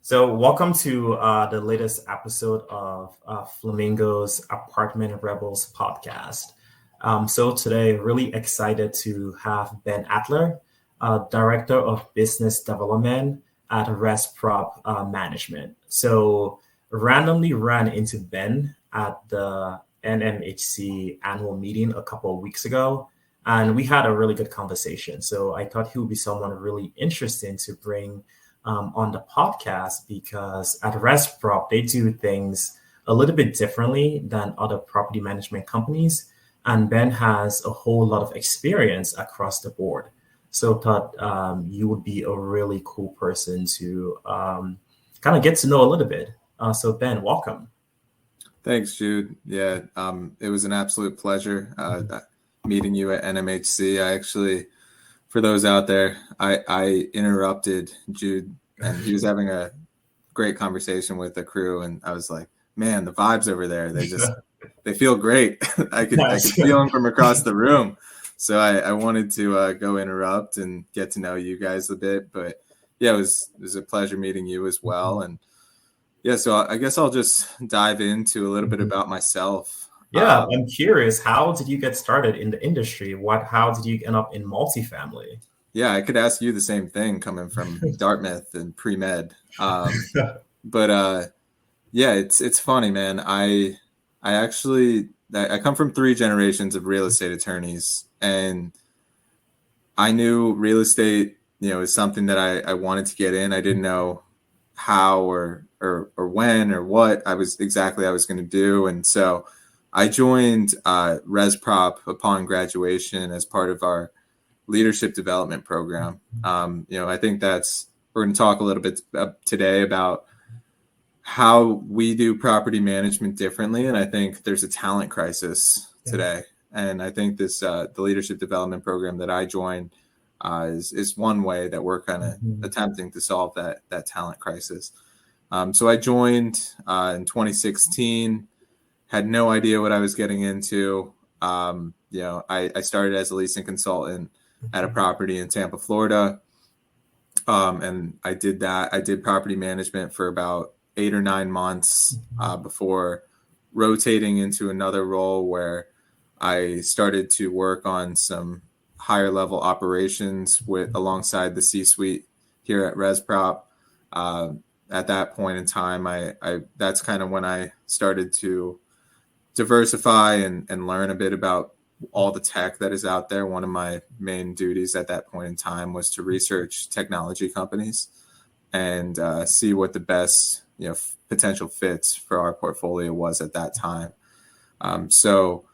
So, welcome to the latest episode of Flamingo's Apartment Rebels podcast. So, today, really excited to have Ben Adler, Director of Business Development at ResProp Management. So, randomly ran into Ben at the NMHC annual meeting a couple of weeks ago, and we had a really good conversation. So, I thought he would be someone really interesting to bring on the podcast because at ResProp, they do things a little bit differently than other property management companies. And Ben has a whole lot of experience across the board. So thought you would be a really cool person to kind of get to know a little bit. So Ben, welcome. Thanks, Jude. Yeah, it was an absolute pleasure meeting you at NMHC. I actually, for those out there, I interrupted Jude, and he was having a great conversation with the crew, and I was like, "Man, the vibes over there, they feel great." I could feel them from across the room. So I wanted to go interrupt and get to know you guys a bit. But yeah, it was a pleasure meeting you as well. And yeah, so I guess I'll just dive into a little bit about myself. Yeah, I'm curious. How did you get started in the industry? How did you end up in multifamily? Yeah, I could ask you the same thing coming from Dartmouth and pre-med. But yeah, it's funny, man. I come from 3 generations of real estate attorneys, and I knew real estate, is something that I wanted to get in. I didn't know how or when or what I was going to do. And so I joined ResProp upon graduation as part of our leadership development program. I think we're going to talk a little bit today about how we do property management differently. And I think there's a talent crisis today. And I think the leadership development program that I joined is one way that we're kind of attempting to solve that talent crisis. So I joined in 2016, had no idea what I was getting into. I started as a leasing consultant at a property in Tampa, Florida. And I did that. I did property management for about 8 or 9 months before rotating into another role where I started to work on some higher level operations alongside the C-suite here at ResProp. At that point in time, that's kind of when I started to diversify and learn a bit about all the tech that is out there. One of my main duties at that point in time was to research technology companies and see what the best potential fits for our portfolio was at that time. So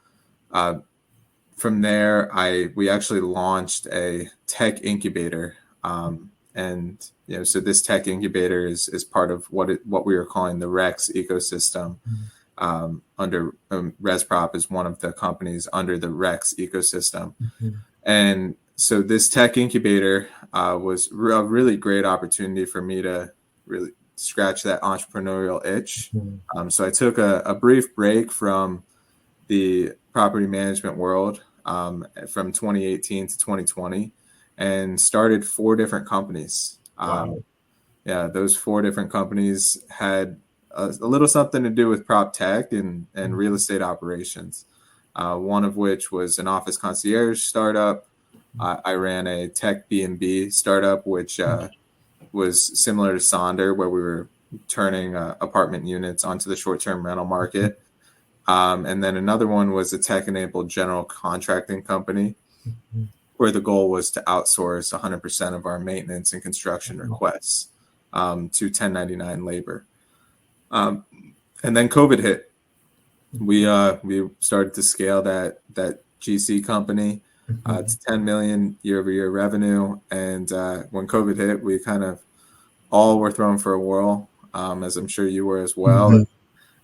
from there, we actually launched a tech incubator, and so this tech incubator is part of what we are calling the Rex ecosystem. Under ResProp is one of the companies under the Rex ecosystem. And so this tech incubator was a really great opportunity for me to really scratch that entrepreneurial itch. So I took a brief break from the property management world from 2018 to 2020 and started 4 different companies. Wow. Those 4 different companies had a little something to do with prop tech and real estate operations. One of which was an office concierge startup. I ran a tech B&B startup, which was similar to Sonder, where we were turning apartment units onto the short-term rental market. And then another one was a tech-enabled general contracting company, where the goal was to outsource 100% of our maintenance and construction requests to 1099 labor. And then COVID hit. We started to scale that GC company to 10 million year-over-year revenue. And when COVID hit, we kind of all were thrown for a whirl, as I'm sure you were as well.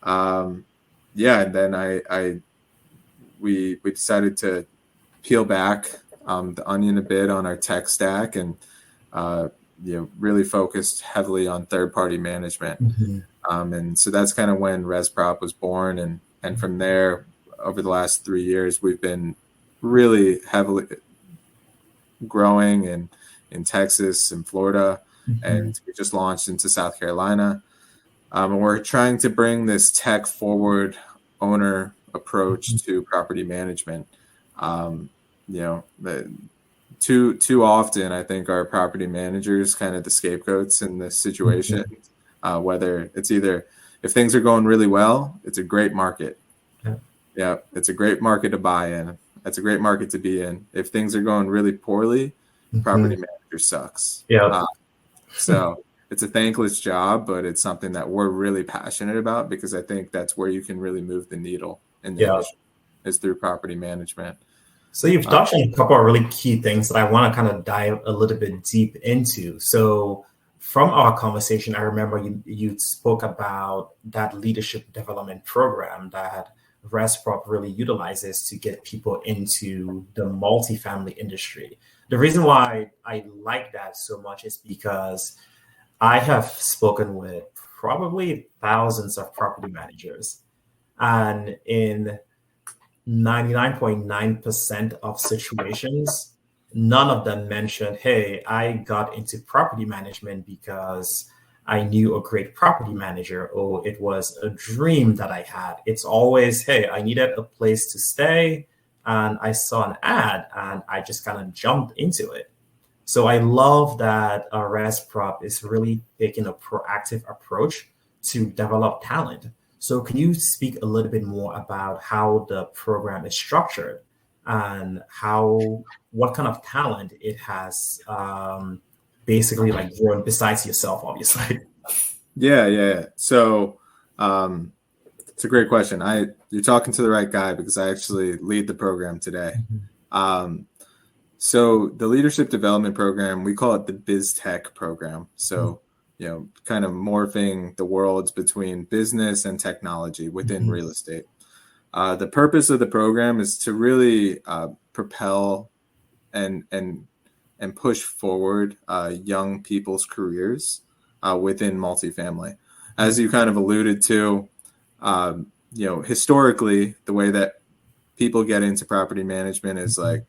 And then we decided to peel back the onion a bit on our tech stack and really focused heavily on third-party management. And so that's kind of when ResProp was born. And from there, over the last 3 years, we've been really heavily growing in Texas and Florida. and we just launched into South Carolina. And we're trying to bring this tech forward owner approach to property management. Too often, I think our property managers kind of the scapegoats in this situation. Whether it's either if things are going really well, it's a great market. Yeah, it's a great market to buy in. It's a great market to be in. If things are going really poorly, property manager sucks. So it's a thankless job, but it's something that we're really passionate about because I think that's where you can really move the needle in the industry is through property manament. So you've touched on a couple of really key things that I want to kind of dive a little bit deep into. So from our conversation, I remember you spoke about that leadership development program that ResProp really utilizes to get people into the multifamily industry. The reason why I like that so much is because I have spoken with probably thousands of property managers, and in 99.9% of situations, none of them mentioned, hey, I got into property management because I knew a great property manager, or it was a dream that I had. It's always, hey, I needed a place to stay and I saw an ad and I just kind of jumped into it. So I love that ResProp is really taking a proactive approach to develop talent. So can you speak a little bit more about how the program is structured and what kind of talent it has basically like grown besides yourself, obviously? Yeah. So it's a great question. You're talking to the right guy because I actually lead the program today. So the leadership development program, we call it the Biz Tech program. So kind of morphing the worlds between business and technology within real estate. The purpose of the program is to really propel and push forward young people's careers within multifamily. As you kind of alluded to, historically, the way that people get into property management is like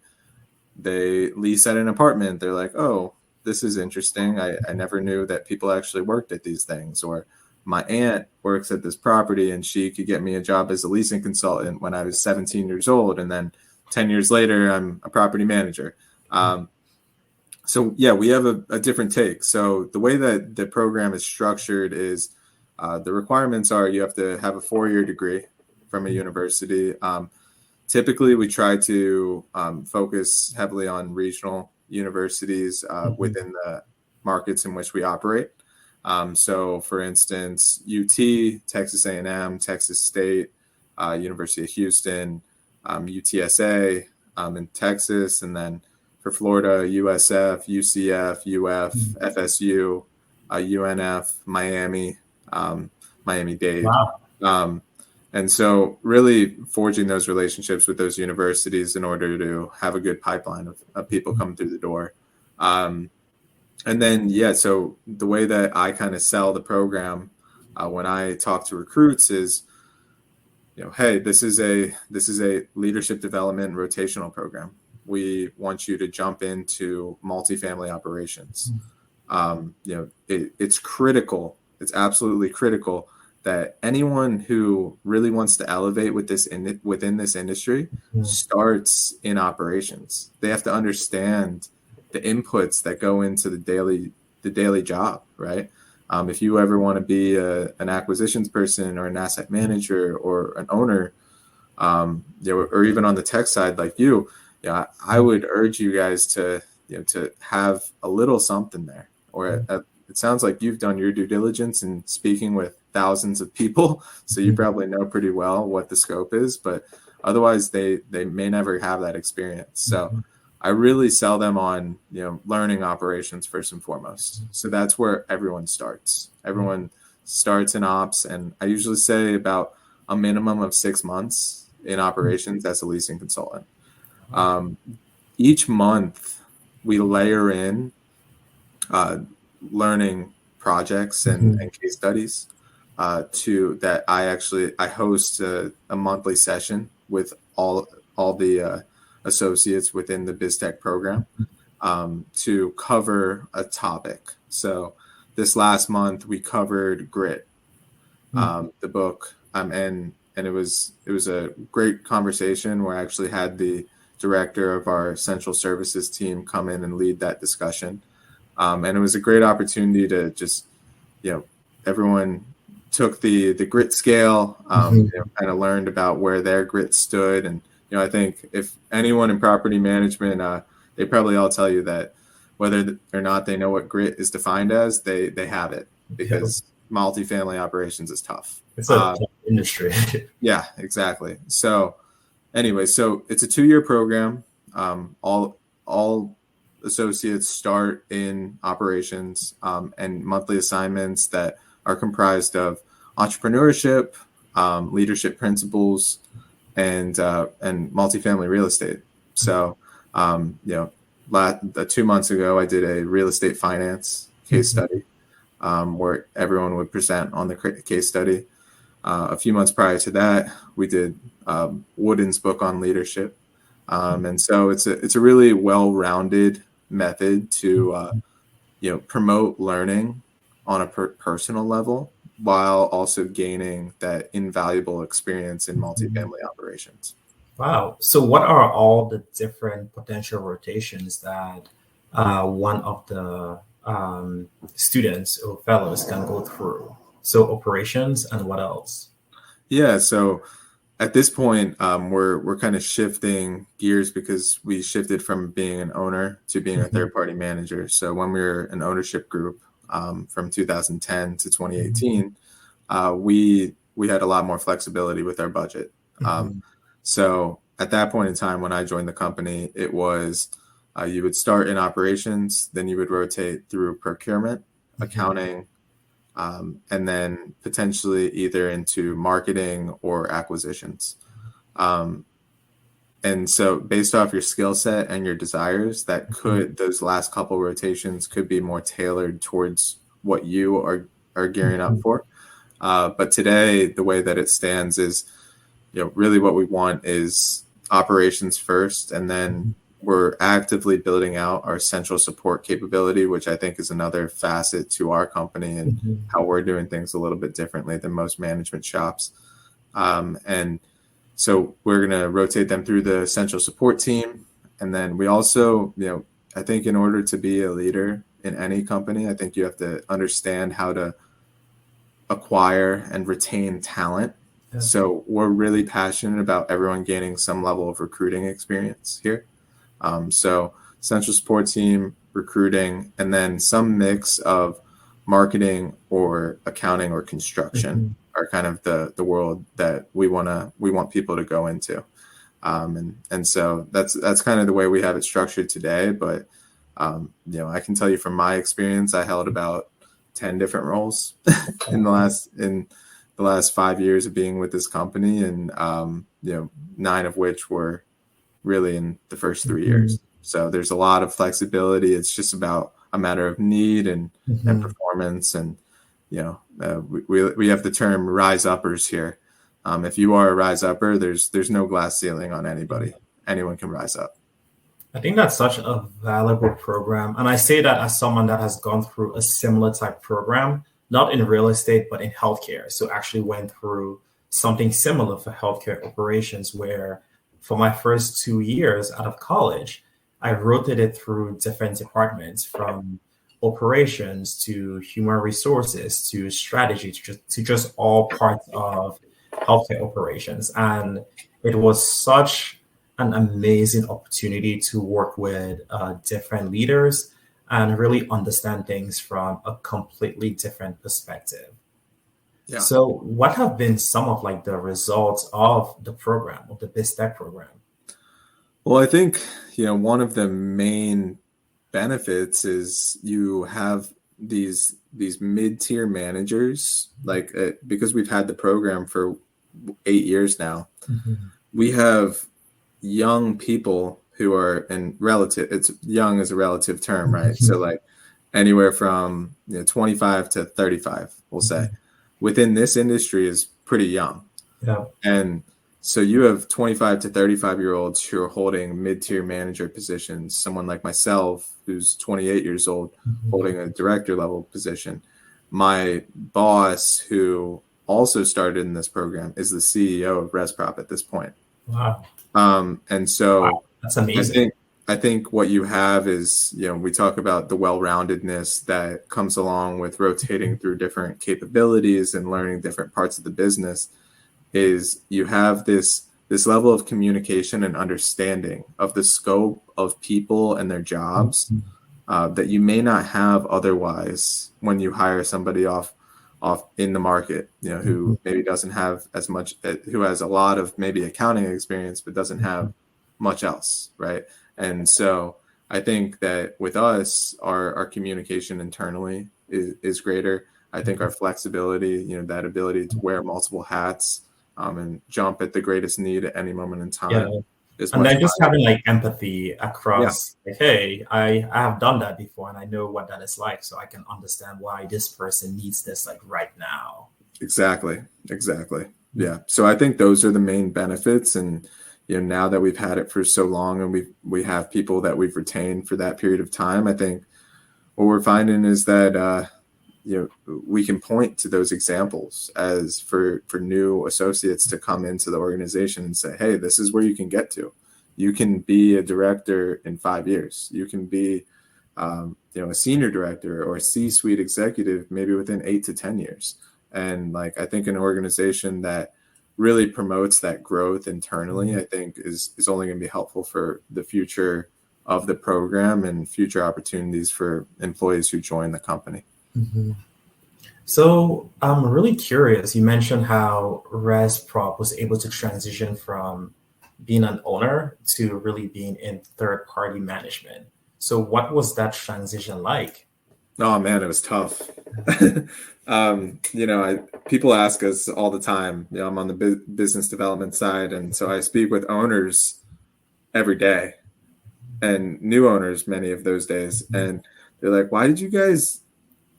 they lease at an apartment. They're like, oh, this is interesting. I never knew that people actually worked at these things. Or my aunt works at this property and she could get me a job as a leasing consultant when I was 17 years old. And then 10 years later, I'm a property manager. So we have a different take. So the way that the program is structured is the requirements are you have to have a 4-year degree from a university. Typically, we try to focus heavily on regional universities within the markets in which we operate. So, for instance, UT, Texas A&M, Texas State, University of Houston, UTSA in Texas, and then for Florida, USF, UCF, UF, FSU, UNF, Miami, Miami-Dade. Wow. And so really forging those relationships with those universities in order to have a good pipeline of people coming through the door. And then, so the way that I kind of sell the program when I talk to recruits is, hey, this is a leadership development rotational program. We want you to jump into multifamily operations. It's critical. It's absolutely critical that anyone who really wants to elevate within this industry starts in operations. They have to understand the inputs that go into the daily job, right? If you ever want to be an acquisitions person or an asset manager or an owner, or even on the tech side like you, I would urge you guys to have a little something there. Or it sounds like you've done your due diligence in speaking with thousands of people, so you probably know pretty well what the scope is, but otherwise they may never have that experience. So I really sell them on learning operations first and foremost. So that's where everyone starts. Everyone starts in ops, and I usually say about a minimum of 6 months in operations as a leasing consultant. Each month we layer in learning projects and case studies to that. I host a monthly session with all the associates within the BizTech program to cover a topic. So this last month we covered Grit, the book, and it was a great conversation where I actually had the director of our central services team come in and lead that discussion, and it was a great opportunity to just, everyone took the grit scale, kind of learned about where their grit stood, and I think if anyone in property management, they probably all tell you that whether or not they know what grit is defined as, they have it, because multifamily operations is tough. It's a tough industry. Yeah, exactly. So anyway, so it's a 2-year program. All associates start in operations, and monthly assignments that are comprised of entrepreneurship, leadership principles, and multifamily real estate. So, 2 months ago, I did a real estate finance case study, where everyone would present on the case study. A few months prior to that, we did Wooden's book on leadership, and so it's a really well-rounded method to promote learning on a personal level, while also gaining that invaluable experience in multifamily operations. Wow. So what are all the different potential rotations that one of the students or fellows can go through? So operations and what else? Yeah, so at this point, we're kind of shifting gears, because we shifted from being an owner to being a third-party manager. So when we were an ownership group, from 2010 to 2018, we had a lot more flexibility with our budget. So at that point in time, when I joined the company, it was you would start in operations, then you would rotate through procurement, accounting, and then potentially either into marketing or acquisitions. And so based off your skill set and your desires, those last couple rotations could be more tailored towards what you are gearing up for. But today, the way that it stands is, really what we want is operations first, and then we're actively building out our central support capability, which I think is another facet to our company and how we're doing things a little bit differently than most management shops. And so we're going to rotate them through the central support team. And then we also, I think in order to be a leader in any company, I think you have to understand how to acquire and retain talent. Yeah. So we're really passionate about everyone gaining some level of recruiting experience here. So central support team, recruiting, and then some mix of marketing or accounting or construction are kind of the world that we want people to go into. And so that's kind of the way we have it structured today. But, I can tell you from my experience, I held about 10 different roles in the last 5 years of being with this company. And, 9 of which were really in the first 3 years. So there's a lot of flexibility. It's just about a matter of need and performance. And, we have the term rise uppers here. If you are a rise upper, there's no glass ceiling on anybody. Anyone can rise up. I think that's such a valuable program. And I say that as someone that has gone through a similar type program, not in real estate, but in healthcare. So actually went through something similar for healthcare operations, where for my first 2 years out of college, I rotated through different departments, from operations to human resources to strategy to just all parts of healthcare operations. And it was such an amazing opportunity to work with different leaders and really understand things from a completely different perspective. Yeah. So what have been some of the results of the program, of the BizTech program? Well, I think, one of the main benefits is you have these mid-tier managers, because we've had the program for 8 years now. We have young people who are it's young is a relative term, right? So anywhere from 25 to 35, we'll say, within this industry is pretty young. Yeah. And So you have 25 to 35-year-olds who are holding mid-tier manager positions, someone like myself who's 28 years old holding a director level position. My boss, who also started in this program, is the CEO of ResProp at this point. Wow. And so Wow, that's amazing. I think what you have is, we talk about the well-roundedness that comes along with rotating through different capabilities and learning different parts of the business. Is you have this level of communication and understanding of the scope of people and their jobs that you may not have otherwise when you hire somebody off in the market, who maybe doesn't have as much, who has a lot of maybe accounting experience but doesn't have much else, right? And so I think that with us, our communication internally is greater. I think our flexibility, that ability to wear multiple hats and jump at the greatest need at any moment in Yeah. time is And much then just higher. having like empathy Yeah, across, like, hey, I have done that before and I know what that is like, so I can understand why this person needs this like right now. exactly. Yeah. So I think those are the main benefits. And, now that we've had it for so long and we have people that we've retained for that period of time, I think what we're finding is that, we can point to those examples as for new associates to come into the organization and say, hey, this is where you can get to. You can be a director in 5 years. You can be, a senior director or a C-suite executive, maybe within 8 to 10 years. And like, I think an organization that really promotes that growth internally, I think is only going to be helpful for the future of the program and future opportunities for employees who join the company. So I'm really curious. You mentioned how ResProp was able to transition from being an owner to really being in third party management. So what was that transition like? Oh man, it was tough. People ask us all the time. I'm on the business development side, and so I speak with owners every day, and new owners many of those days, and they're like, "Why did you guys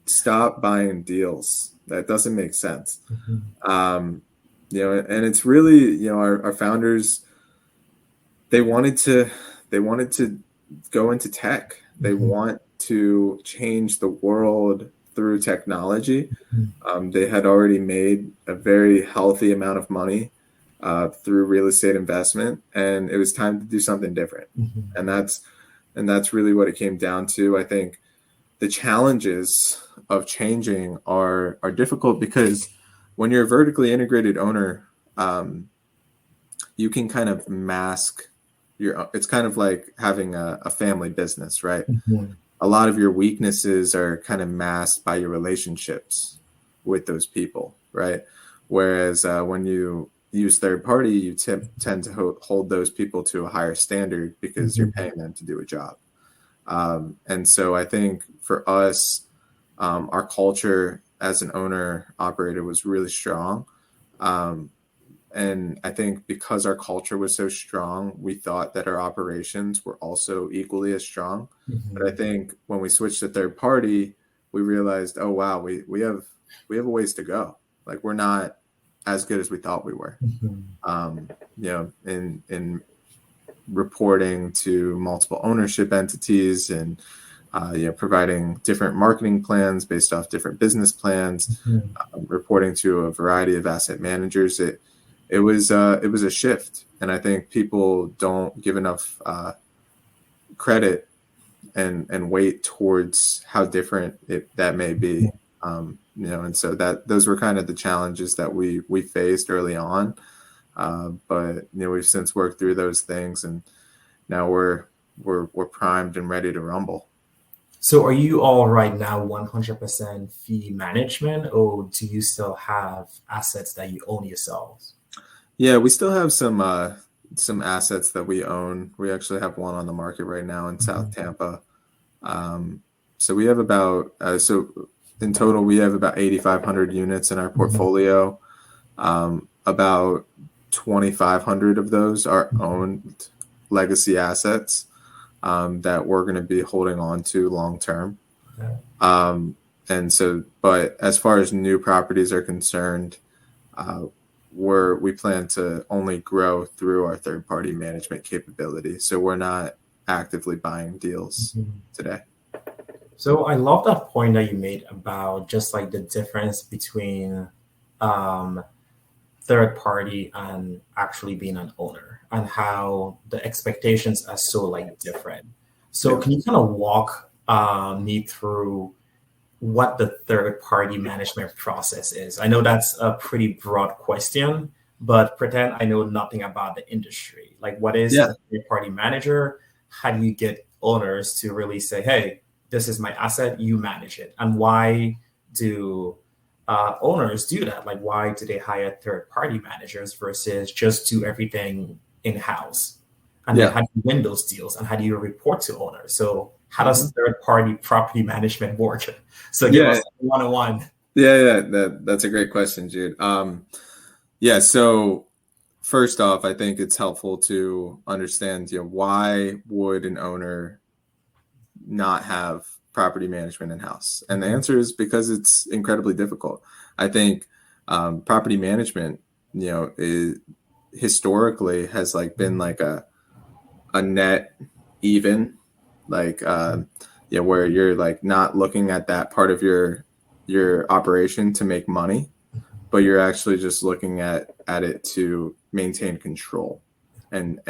stop buying deals? That doesn't make sense." And it's really, our founders, they wanted to go into tech. They want to change the world through technology. They had already made a very healthy amount of money through real estate investment, and it was time to do something different. And that's really what it came down to. I think the challenges of changing are difficult because when you're a vertically integrated owner, you can kind of mask it's kind of like having a family business, right? A lot of your weaknesses are kind of masked by your relationships with those people, right? Whereas when you use third party, you tend to hold those people to a higher standard because you're paying them to do a job. And so I think for us, our culture as an owner operator was really strong. And I think because our culture was so strong, we thought that our operations were also equally as strong. But I think when we switched to third party, we realized, oh wow, we have a ways to go. Like we're not as good as we thought we were. In reporting to multiple ownership entities and providing different marketing plans based off different business plans, reporting to a variety of asset managers. It was a shift, and I think people don't give enough credit and weight towards how different that may be. And so those were kind of the challenges that we faced early on. But we've since worked through those things, and now we're primed and ready to rumble. So are you all right now 100% fee management, or do you still have assets that you own yourselves? Yeah, we still have some assets that we own. We actually have one on the market right now in South Tampa. So we have about so in total we have about 8,500 units in our portfolio. About 2,500 of those are owned legacy assets that we're going to be holding on to long term. And so, but as far as new properties are concerned, we plan to only grow through our third party management capability. So we're not actively buying deals today. So I love that point that you made about just like the difference between um, third party and actually being an owner and how the expectations are so like different. So Yeah. can you kind of walk me through what the third party management process is? I know that's a pretty broad question, but pretend I know nothing about the industry. Like, what is Yeah. a third party manager? How do you get owners to really say, hey, this is my asset, you manage it? And why do owners do that? Like, why do they hire third party managers versus just do everything in house? And then Yeah. how do you win those deals and how do you report to owners? So, how Mhm. does third party property management work? So give Yeah. us 101. Yeah. That's a great question, Jude. Yeah. So first off, I think it's helpful to understand, why would an owner not have property management in house? And the answer is because it's incredibly difficult. I think property management, is historically has like been like a net even, like where you're like not looking at that part of your operation to make money, but you're actually just looking at it to maintain control and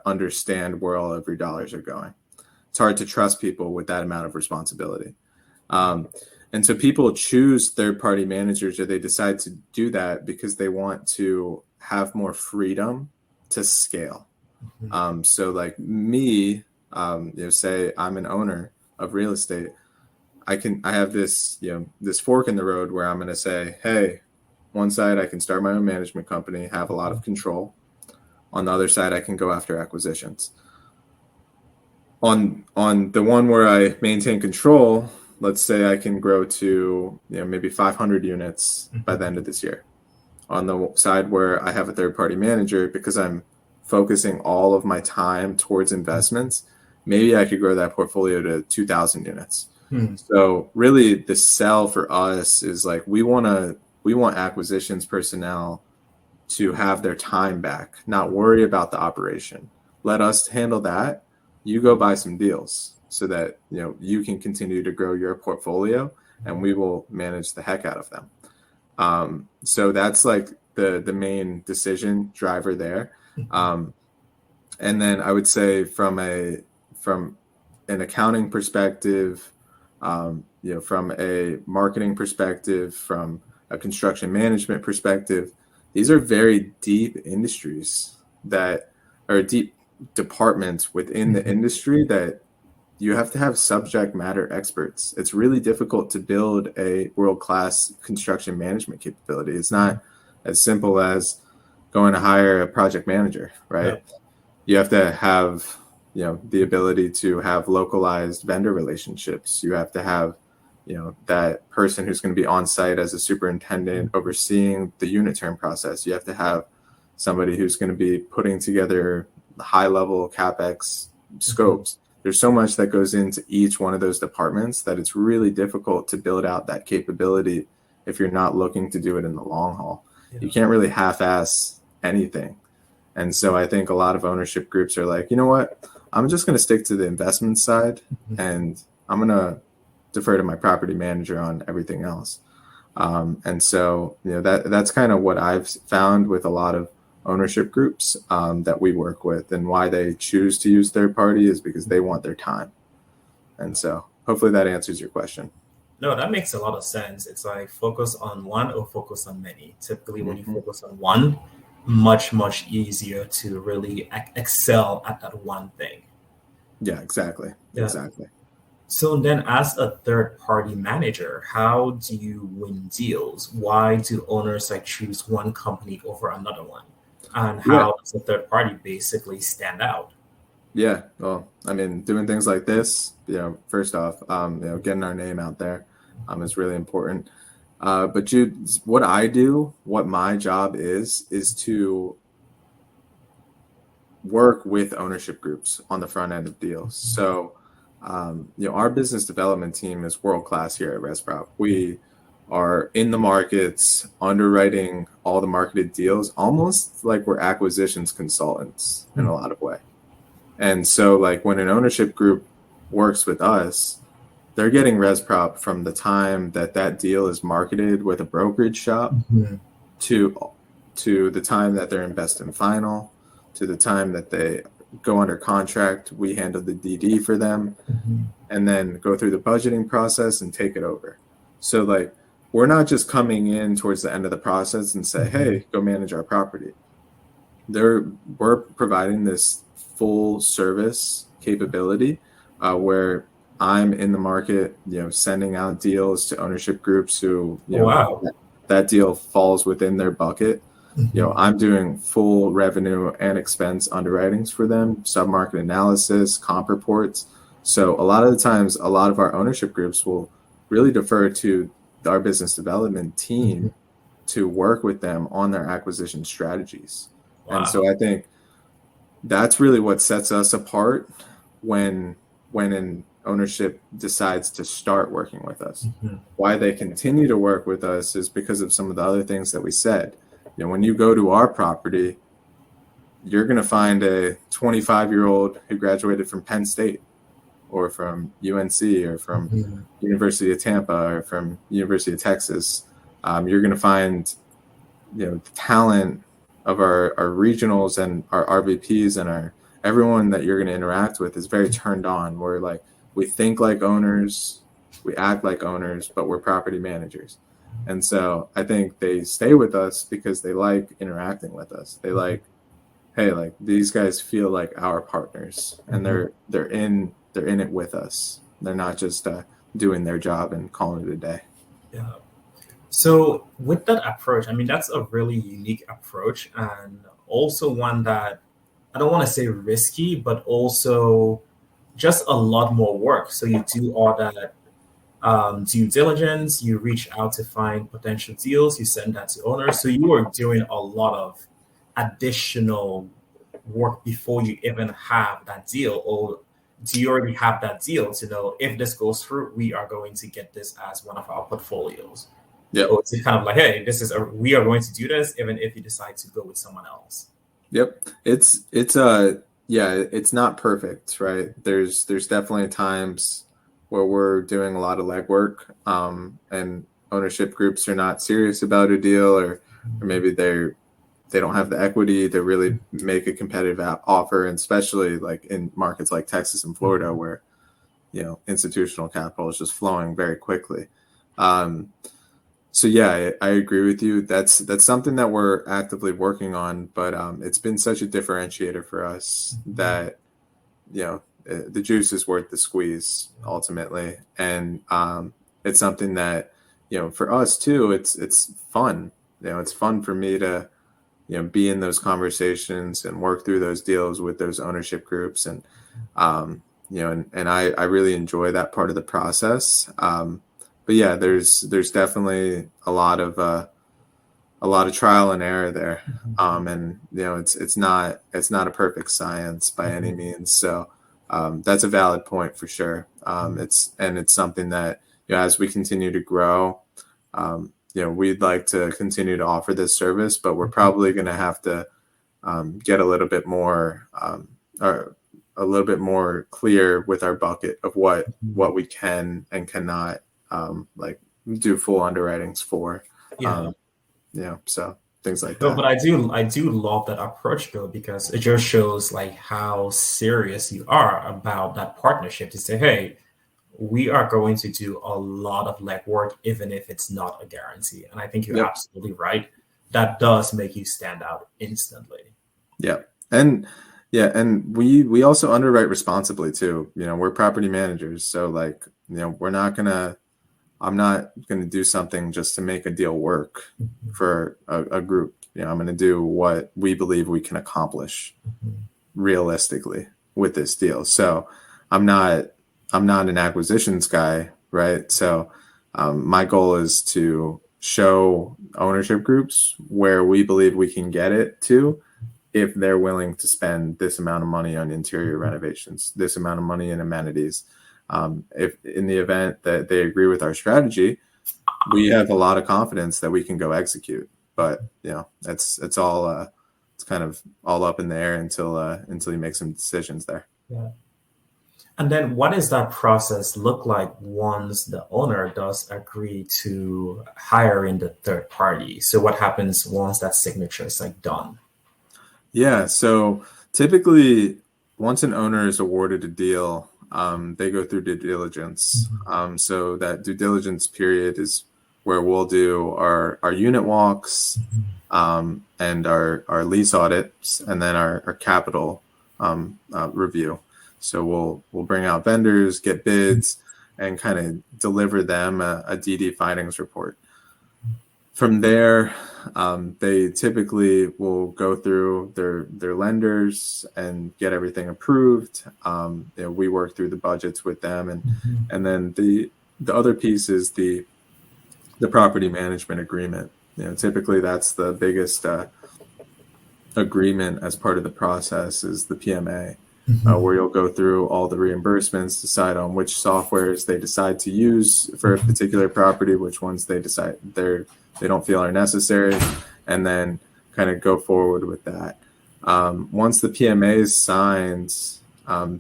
understand where all of your dollars are going. It's hard to trust people with that amount of responsibility. Um, and so people choose third party managers, or they decide to do that because they want to have more freedom to scale. So like me, say I'm an owner of real estate. I have this, this fork in the road where I'm going to say, hey, one side I can start my own management company, have a lot of control. On the other side, I can go after acquisitions. On the one where I maintain control, let's say I can grow to, maybe 500 units by the end of this year. On the side where I have a third party manager, because I'm focusing all of my time towards investments, maybe I could grow that portfolio to 2,000 units. So really the sell for us is like, we want acquisitions personnel to have their time back, not worry about the operation. Let us handle that. You go buy some deals so that, you can continue to grow your portfolio and we will manage the heck out of them. So that's like the main decision driver there. And then I would say from an accounting perspective, from a marketing perspective, from a construction management perspective, these are very deep industries that are deep departments within the industry that you have to have subject matter experts. It's really difficult to build a world-class construction management capability. It's not as simple as going to hire a project manager, right? Yep. You have to have, the ability to have localized vendor relationships. You have to have, that person who's going to be on site as a superintendent overseeing the unit turn process. You have to have somebody who's going to be putting together high level CapEx scopes. There's so much that goes into each one of those departments that it's really difficult to build out that capability if you're not looking to do it in the long haul. You can't really half-ass anything. And so I think a lot of ownership groups are like, you know what, I'm just going to stick to the investment side and I'm going to defer to my property manager on everything else. And so, that's kind of what I've found with a lot of ownership groups that we work with, and why they choose to use third party is because they want their time. And so hopefully that answers your question. No, that makes a lot of sense. It's like focus on one or focus on many. Typically, when you Mm-hmm. focus on one, much easier to really excel at that one thing. Yeah, exactly. Yeah. Exactly. So then, as a third-party manager, how do you win deals? Why do owners like choose one company over another one? And Yeah. how does the third party basically stand out? Yeah. Well, I mean, doing things like this, first off, getting our name out there is really important. But Jude, what I do, what my job is to work with ownership groups on the front end of deals. So, our business development team is world class here at ResProp. are in the markets, underwriting all the marketed deals, almost like we're acquisitions consultants in a lot of way. And so like when an ownership group works with us, they're getting ResProp from the time that that deal is marketed with a brokerage shop to the time that they're in best and final, to the time that they go under contract. We handle the DD for them and then go through the budgeting process and take it over. So like we're not just coming in towards the end of the process and say, hey, go manage our property. We're providing this full service capability where I'm in the market, sending out deals to ownership groups who, Wow. that deal falls within their bucket. I'm doing full revenue and expense underwritings for them, sub-market analysis, comp reports. So a lot of the times, a lot of our ownership groups will really defer to our business development team to work with them on their acquisition strategies. Wow. And so I think that's really what sets us apart when an ownership decides to start working with us. Why they continue to work with us is because of some of the other things that we said. When you go to our property, you're going to find a 25-year-old who graduated from Penn State or from UNC or from University of Tampa or from University of Texas. You're going to find, the talent of our regionals and our RVPs and everyone that you're going to interact with is very turned on. We're like, we think like owners, we act like owners, but we're property managers. And so I think they stay with us because they like interacting with us. They like, hey, like these guys feel like our partners, and they're in it with us. They're not just doing their job and calling it a day. Yeah. So with that approach, I mean, that's a really unique approach, and also one that I don't want to say risky, but also just a lot more work. So you do all that due diligence, you reach out to find potential deals, you send that to owners. So you are doing a lot of additional work before you even have that deal, or do you already have that deal to know if this goes through, we are going to get this as one of our portfolios? Yep. So it's kind of like, hey, we are going to do this, even if you decide to go with someone else. Yep. It's not perfect, right? There's definitely times where we're doing a lot of legwork, and ownership groups are not serious about a deal, or maybe they don't have the equity to really make a competitive offer, and especially like in markets like Texas and Florida where institutional capital is just flowing very quickly. So yeah, I agree with you. That's something that we're actively working on, but it's been such a differentiator for us that the juice is worth the squeeze ultimately, and it's something that for us too. It's fun. It's fun for me to be in those conversations and work through those deals with those ownership groups, and and I really enjoy that part of the process. But yeah, there's definitely a lot of trial and error there, and it's not a perfect science by any means. So that's a valid point for sure. It's something that as we continue to grow, we'd like to continue to offer this service, but we're probably going to have to get a little bit more or a little bit more clear with our bucket of what we can and cannot like do full underwritings for. So things like that. But I do love that approach though, because it just shows like how serious you are about that partnership to say, hey, we are going to do a lot of legwork, even if it's not a guarantee. And I think you're absolutely right. That does make you stand out instantly. Yeah. And we also underwrite responsibly too. We're property managers. So like, I'm not going to do something just to make a deal work for a group. I'm going to do what we believe we can accomplish realistically with this deal. So I'm not an acquisitions guy, right? So my goal is to show ownership groups where we believe we can get it to if they're willing to spend this amount of money on interior renovations, this amount of money in amenities. If in the event that they agree with our strategy, we have a lot of confidence that we can go execute. But it's all it's kind of all up in the air until you make some decisions there. Yeah. And then what does that process look like once the owner does agree to hire in the third party? So what happens once that signature is like done? Yeah, so typically once an owner is awarded a deal, they go through due diligence. So that due diligence period is where we'll do our unit walks, and our lease audits, and then our capital review. So we'll bring out vendors, get bids, and kind of deliver them a DD findings report. From there, they typically will go through their lenders and get everything approved. We work through the budgets with them, and then the other piece is the property management agreement. Typically that's the biggest agreement as part of the process is the PMA, where you'll go through all the reimbursements, decide on which softwares they decide to use for a particular property, which ones they decide they don't feel are necessary, and then kind of go forward with that. Once the PMA is signed,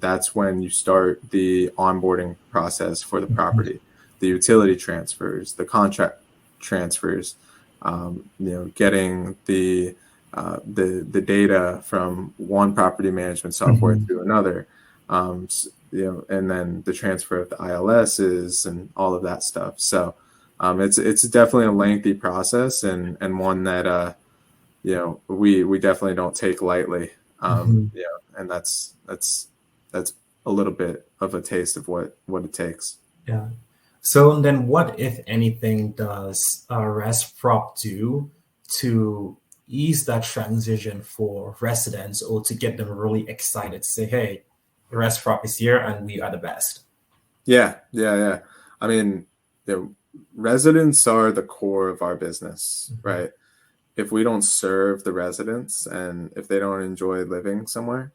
that's when you start the onboarding process for the property, the utility transfers, the contract transfers, getting the data from one property management software to another, and then the transfer of the ILSs and all of that stuff. So it's definitely a lengthy process, and one that we definitely don't take lightly. And that's a little bit of a taste of what it takes. Yeah. So then what, if anything, does ResProp do to ease that transition for residents, or to get them really excited to say, hey, ResProp is here and we are the best? Yeah. I mean, residents are the core of our business, right? If we don't serve the residents and if they don't enjoy living somewhere,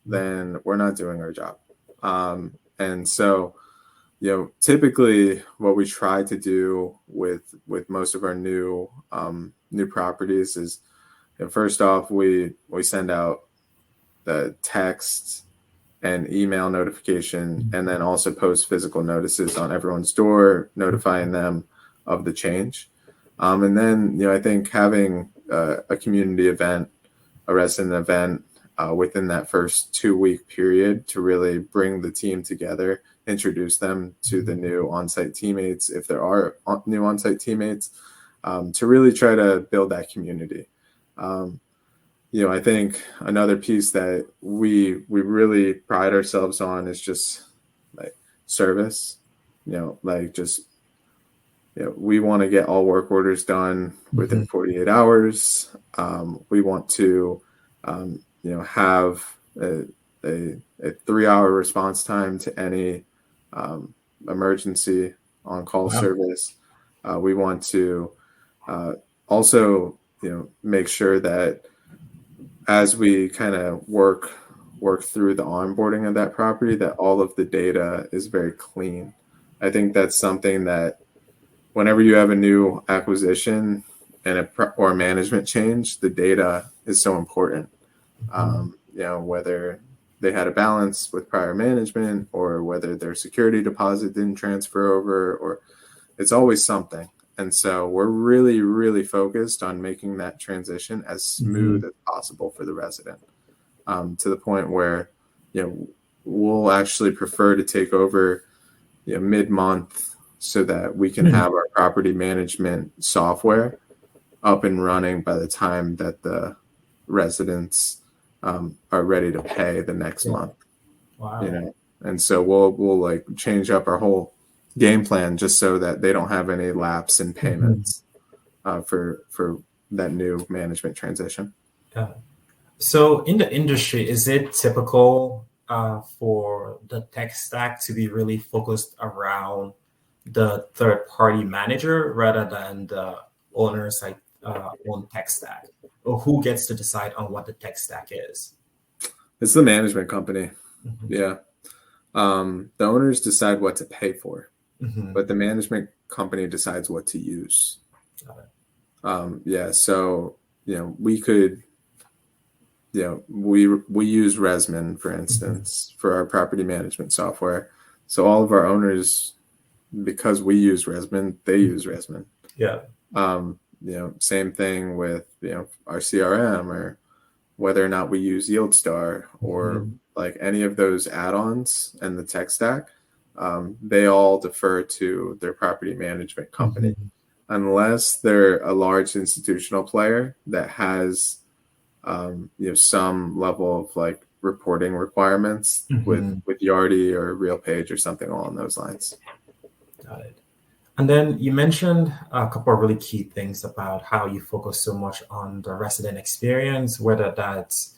then we're not doing our job. And so, typically what we try to do with most of our new properties is, first off, we send out the text and email notification, and then also post physical notices on everyone's door, notifying them of the change. And then, I think having a community event, a resident event within that first 2-week period to really bring the team together, introduce them to the new on-site teammates, if there are new on-site teammates, to really try to build that community. I think another piece that we really pride ourselves on is just like service. We want to get all work orders done within 48 hours. We want to have a 3-hour response time to any emergency on-call service. We want to also make sure that as we kind of work through the onboarding of that property, that all of the data is very clean. I think that's something that whenever you have a new acquisition and or a management change, the data is so important. Whether they had a balance with prior management, or whether their security deposit didn't transfer over, or it's always something. And so we're really, really focused on making that transition as smooth as possible for the resident, to the point where, we'll actually prefer to take over mid-month so that we can have our property management software up and running by the time that the residents are ready to pay the next month. Wow. And so we'll like change up our whole game plan just so that they don't have any lapse in payments for that new management transition. Yeah. So in the industry, is it typical for the tech stack to be really focused around the third-party manager rather than the owner's own tech stack? Or who gets to decide on what the tech stack is? It's the management company. Yeah. The owners decide what to pay for. Mm-hmm. but the management company decides what to use. Got it. Yeah, so we could, we use Resman, for Mm-hmm. instance, for our property management software. So all of our owners, because we use Resman, they use Resman. Yeah. Same thing with our CRM, or whether or not we use YieldStar, or Mm-hmm. like any of those add-ons and the tech stack. They all defer to their property management company, Mm-hmm. unless they're a large institutional player that has some level of like reporting requirements with Mm-hmm. Yardi or RealPage or something along those lines. Got it. And then you mentioned a couple of really key things about how you focus so much on the resident experience, whether that's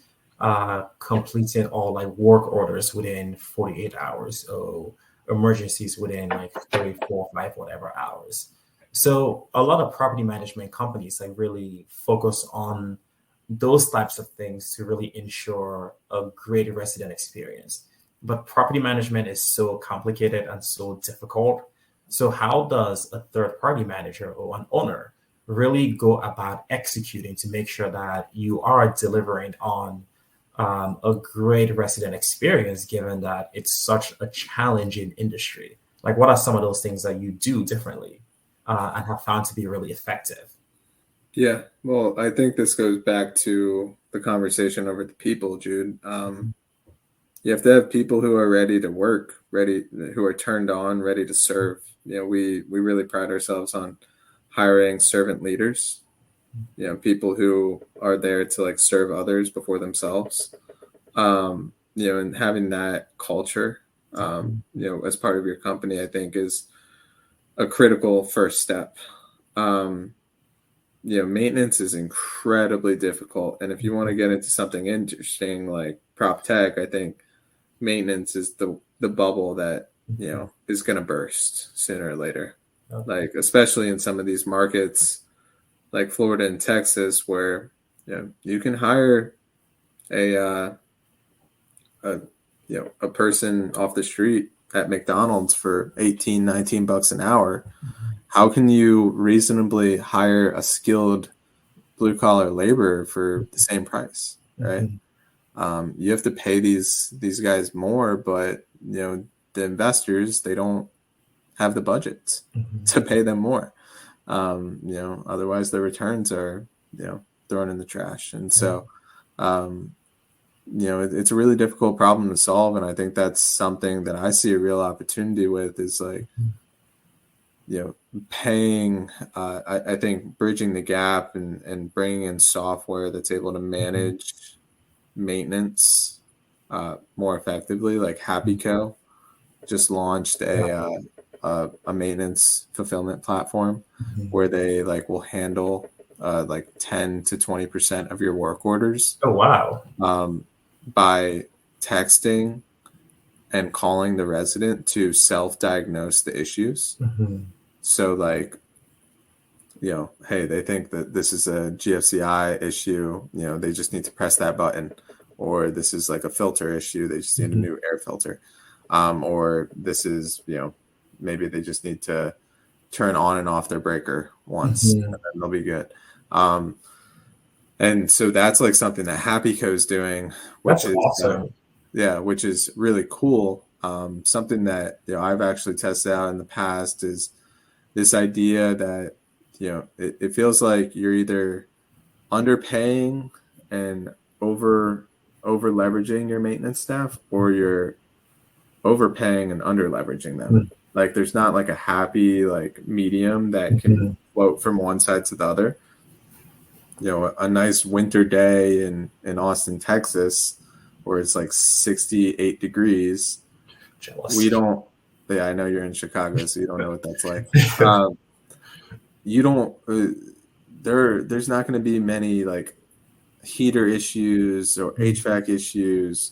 completing all like work orders within 48 hours or emergencies within like 34, 5, whatever hours. So a lot of property management companies like really focus on those types of things to really ensure a great resident experience. But property management is so complicated and so difficult. So, how does a third party manager or an owner really go about executing to make sure that you are delivering on a great resident experience, given that it's such a challenging industry? Like, what are some of those things that you do differently and have found to be really effective? Yeah, well, I think this goes back to the conversation over the people, Jude. You have to have people who are ready to work, ready, who are turned on, ready to serve. We really pride ourselves on hiring servant leaders. People who are there to like serve others before themselves. And having that culture, as part of your company, I think is a critical first step. Maintenance is incredibly difficult, and if you want to get into something interesting like prop tech, I think maintenance is the bubble that is going to burst sooner or later. Okay. Like especially in some of these markets like Florida and Texas, where you can hire a a person off the street at McDonald's for 18, 19 bucks an hour. How can you reasonably hire a skilled blue collar laborer for the same price, right? Mhm. You have to pay these guys more, but the investors, they don't have the budgets Mhm. to pay them more. Otherwise their returns are thrown in the trash. And Yeah. so it's a really difficult problem to solve, and I think that's something that I see a real opportunity with, is like paying, I think bridging the gap and bringing in software that's able to Mhm. manage maintenance more effectively. Like HappyCo just launched a maintenance fulfillment platform Mhm. where they like will handle like 10 to 20% of your work orders Oh, wow. by texting and calling the resident to self-diagnose the issues. Mhm. So like, hey, they think that this is a GFCI issue, they just need to press that button, or this is like a filter issue, they just need a Mhm. new air filter, or this is, maybe they just need to turn on and off their breaker once, and Mhm. then they'll be good. Um, and so that's like something that HappyCo is doing, That's which is awesome. which is really cool. Something that I've actually tested out in the past is this idea that it feels like you're either underpaying and over leveraging your maintenance staff, or you're overpaying and under leveraging them. Like there's not like a happy like medium that can Mhm. float from one side to the other. A nice winter day in Austin, Texas, where it's like 68 degrees. We Jealous. don't, yeah, I know you're in Chicago, so you don't know what that's like. You don't, there's not going to be many like heater issues or HVAC issues.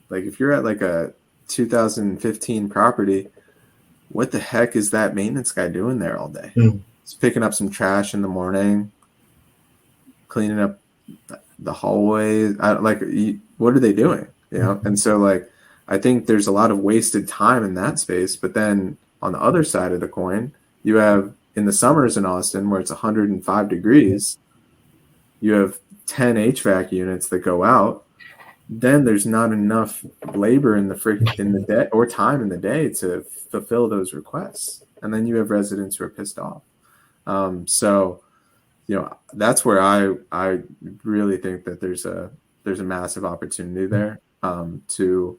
Like if you're at like a 2015 property, what the heck is that maintenance guy doing there all day? Mhm. He's picking up some trash in the morning, cleaning up the hallways. What are they doing? And so like I think there's a lot of wasted time in that space. But then On the other side of the coin, you have in the summers in Austin where it's 105 degrees, you have 10 HVAC units that go out. Then there's not enough labor in the day or time in the day to fulfill those requests. And then you have residents who are pissed off. So, that's where I really think that there's a massive opportunity there to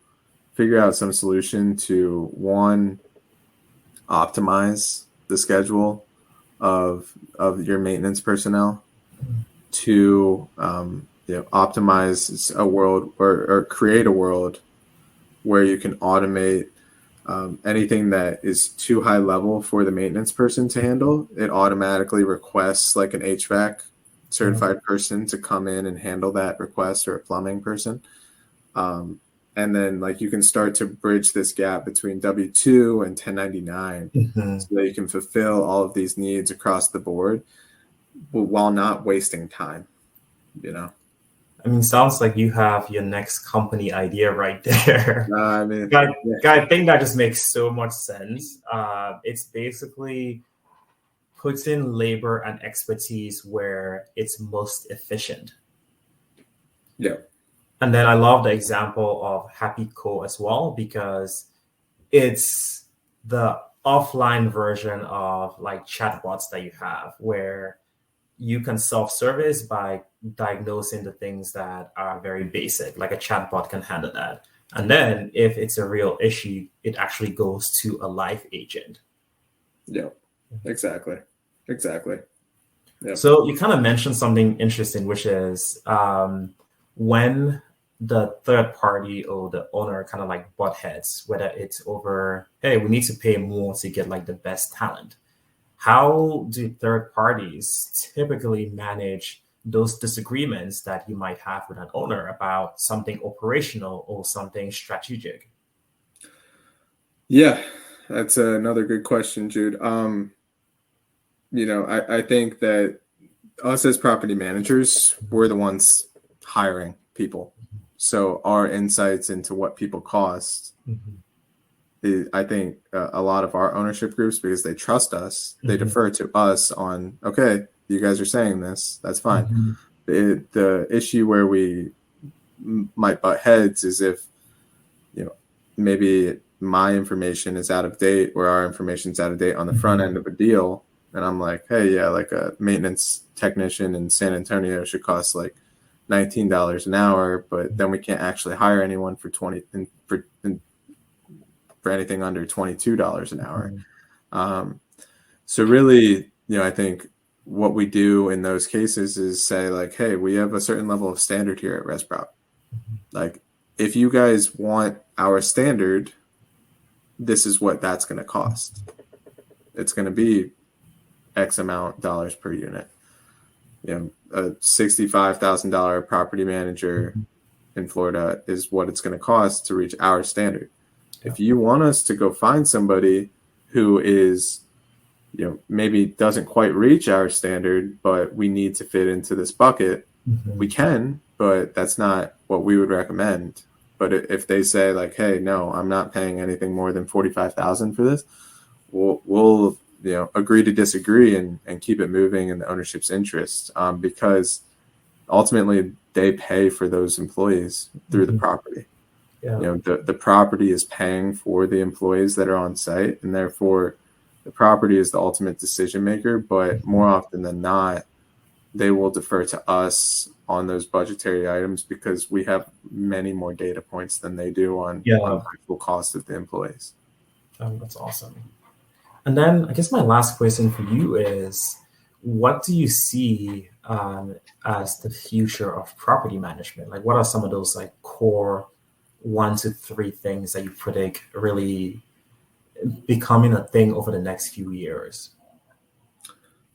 figure out some solution to, one, optimize the schedule of your maintenance personnel, to optimize a world or create a world where you can automate anything that is too high level for the maintenance person to handle. It automatically requests like an HVAC certified person to come in and handle that request, or a plumbing person. And then like you can start to bridge this gap between W-2 and 1099 so that you can fulfill all of these needs across the board while not wasting time, I mean, sounds like you have your next company idea right there. I mean, I think that just makes so much sense. It's basically puts in labor and expertise where it's most efficient. Yeah. And then I love the example of Happy Co as well, because it's the offline version of like chatbots that you have, where you can self-service by diagnosing the things that are very basic, like a chatbot can handle that. And then if it's a real issue, it actually goes to a live agent. Yeah, exactly. Yeah. So you kind of mentioned something interesting, which is when the third party or the owner kind of like butt heads, whether it's over, hey, we need to pay more to get like the best talent. How do third parties typically manage those disagreements that you might have with an owner about something operational or something strategic? Yeah, that's another good question, Jude. I think that us as property managers, we're the ones hiring people. So our insights into what people cost, I think a lot of our ownership groups, because they trust us, they defer to us on, okay, you guys are saying this, that's fine. The issue where we might butt heads is if, maybe my information is out of date or our information is out of date on the front end of a deal. And I'm like, hey, yeah, like a maintenance technician in San Antonio should cost like $19 an hour, but then we can't actually hire anyone for for anything under $22 an hour. So really, I think what we do in those cases is say like, hey, we have a certain level of standard here at ResProp. Like, if you guys want our standard, this is what that's going to cost. It's going to be X amount dollars per unit. A $65,000 property manager in Florida is what it's going to cost to reach our standard. If you want us to go find somebody who is, maybe doesn't quite reach our standard, but we need to fit into this bucket, we can, but that's not what we would recommend. But if they say like, hey, no, I'm not paying anything more than $45,000 for this, we'll agree to disagree and keep it moving in the ownership's interest, because ultimately they pay for those employees through the property. The property is paying for the employees that are on site, and therefore the property is the ultimate decision maker. But more often than not, they will defer to us on those budgetary items because we have many more data points than they do on the actual cost of the employees. That's awesome. And then I guess my last question for you is, what do you see as the future of property management? Like, what are some of those like core 1 to 3 things that you predict really becoming a thing over the next few years?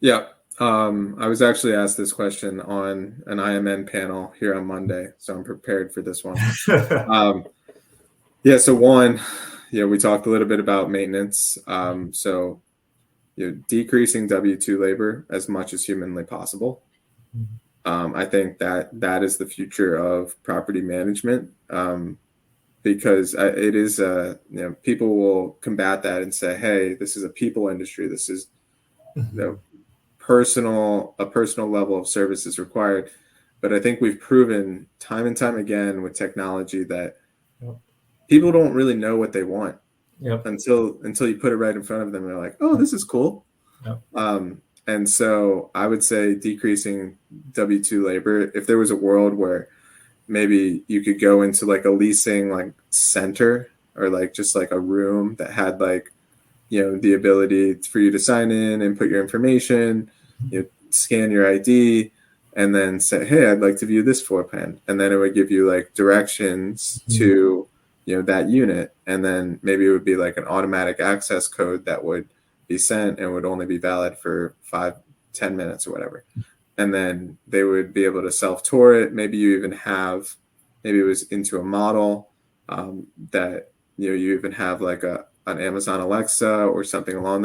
Yeah. I was actually asked this question on an IMN panel here on Monday, so I'm prepared for this one. So one, we talked a little bit about maintenance. So decreasing W-2 labor as much as humanly possible. I think that is the future of property management. because it is people will combat that and say, hey, this is a people industry. This is a personal level of service is required. But I think we've proven time and time again with technology that people don't really know what they want until you put it right in front of them. And they're like, oh, this is cool. And so I would say decreasing W-2 labor. If there was a world where maybe you could go into like a leasing like center or like just like a room that had like, the ability for you to sign in and put your information, scan your ID, and then say, hey, I'd like to view this floor plan. And then it would give you like directions to, that unit. And then maybe it would be like an automatic access code that would be sent and would only be valid for 5-10 minutes or whatever. And then they would be able to self-tour it. Maybe you even have, maybe it was into a model that, you even have like an Amazon Alexa or something along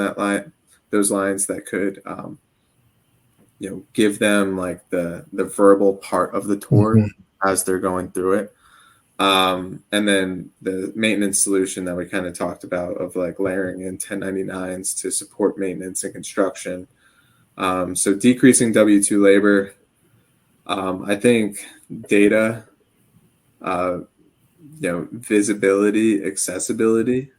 those lines that could, give them like the verbal part of the tour as they're going through it. And then the maintenance solution that we kind of talked about of like layering in 1099s to support maintenance and construction. So decreasing W-2 labor. I think data, visibility, accessibility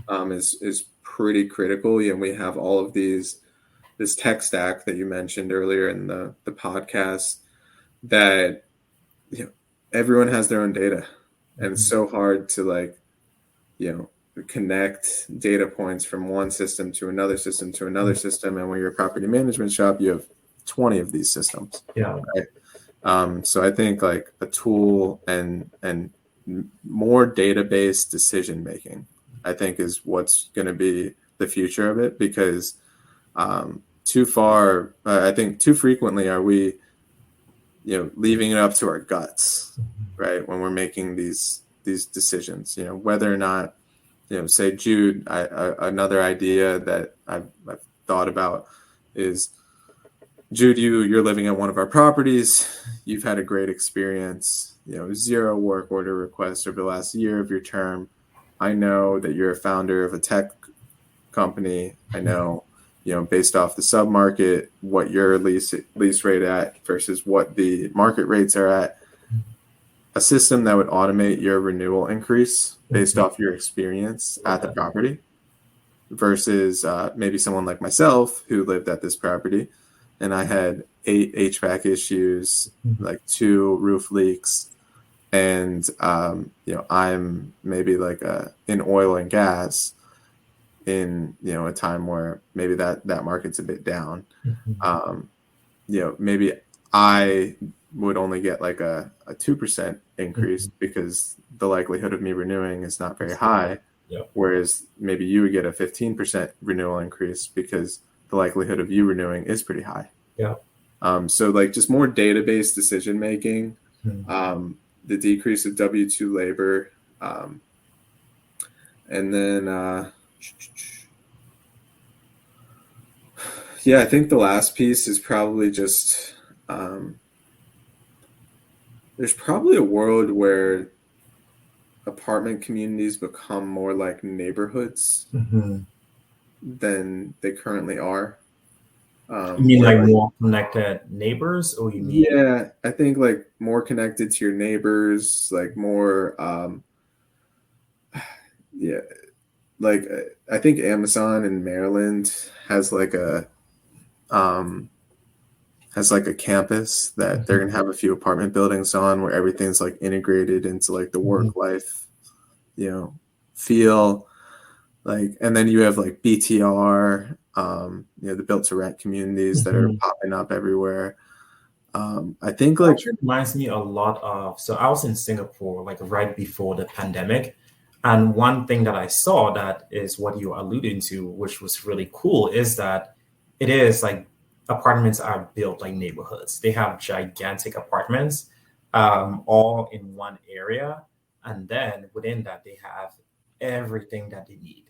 is pretty critical. We have all of this tech stack that you mentioned earlier in the podcast that everyone has their own data, and it's so hard to like connect data points from one system to another system to another system. And when you're a property management shop, you have 20 of these systems. Right? So I think like a tool and more database decision making, I think, is what's going to be the future of it, because I think too frequently are we leaving it up to our guts, right, when we're making these decisions, whether or not, say, Jude, another idea that I've thought about is, Jude, you're living at one of our properties. You've had a great experience, 0 work order requests over the last year of your term. I know that you're a founder of a tech company. I know, based off the sub-market, what your lease rate at versus what the market rates are at. A system that would automate your renewal increase based off your experience at the property versus maybe someone like myself who lived at this property and I had 8 HVAC issues, like 2 roof leaks, and I'm maybe like in oil and gas in a time where maybe that market's a bit down. Maybe I would only get like a 2% increase because the likelihood of me renewing is not very high. Whereas maybe you would get a 15% renewal increase because the likelihood of you renewing is pretty high. So like just more database decision making, the decrease of W-2 labor, and then I think the last piece is probably just there's probably a world where apartment communities become more like neighborhoods than they currently are. You mean like more connected neighbors, or you mean? Yeah, I think like more connected to your neighbors, like more, like I think Amazon in Maryland has like a campus that they're gonna have a few apartment buildings on where everything's like integrated into like the work life, feel like, and then you have like BTR, the built to rent communities that are popping up everywhere. I think like it reminds me a lot of, so I was in Singapore like right before the pandemic, and one thing that I saw that is what you're alluding to, which was really cool, is that it is like apartments are built like neighborhoods. They have gigantic apartments, all in one area, and then within that they have everything that they need.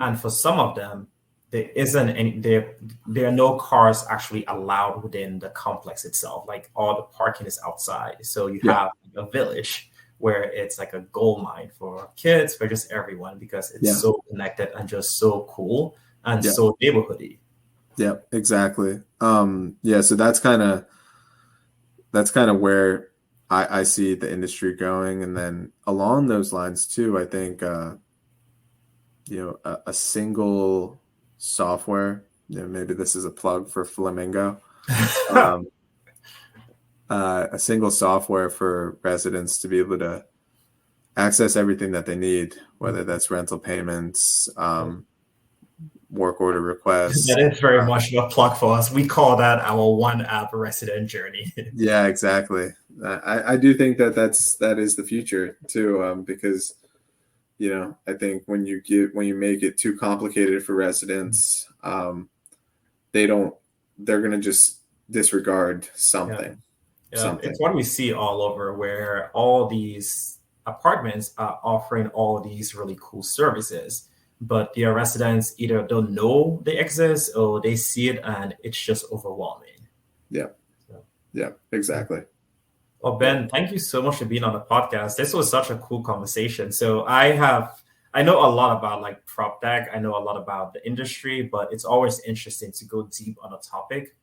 And for some of them, there are no cars actually allowed within the complex itself. Like all the parking is outside. So you have a village where it's like a gold mine for kids, for just everyone, because it's so connected and just so cool and so neighborhoody. Yeah, exactly. So that's kind of where I see the industry going. And then along those lines too, I think a single software, maybe this is a plug for Flamingo. A single software for residents to be able to access everything that they need, whether that's rental payments, work order requests. That is very much a plug for us. We call that our one app resident journey. Yeah, exactly. I do think that is the future too, because I think when you make it too complicated for residents, they're gonna just disregard something. It's what we see all over, where all these apartments are offering all these really cool services, but their residents either don't know they exist or they see it and it's just overwhelming. Yeah, exactly. Well, Ben, thank you so much for being on the podcast. This was such a cool conversation. So I know a lot about like prop tech. I know a lot about the industry, but it's always interesting to go deep on a topic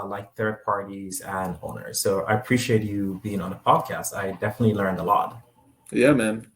like third parties and owners. So I appreciate you being on the podcast. I definitely learned a lot. Yeah, man.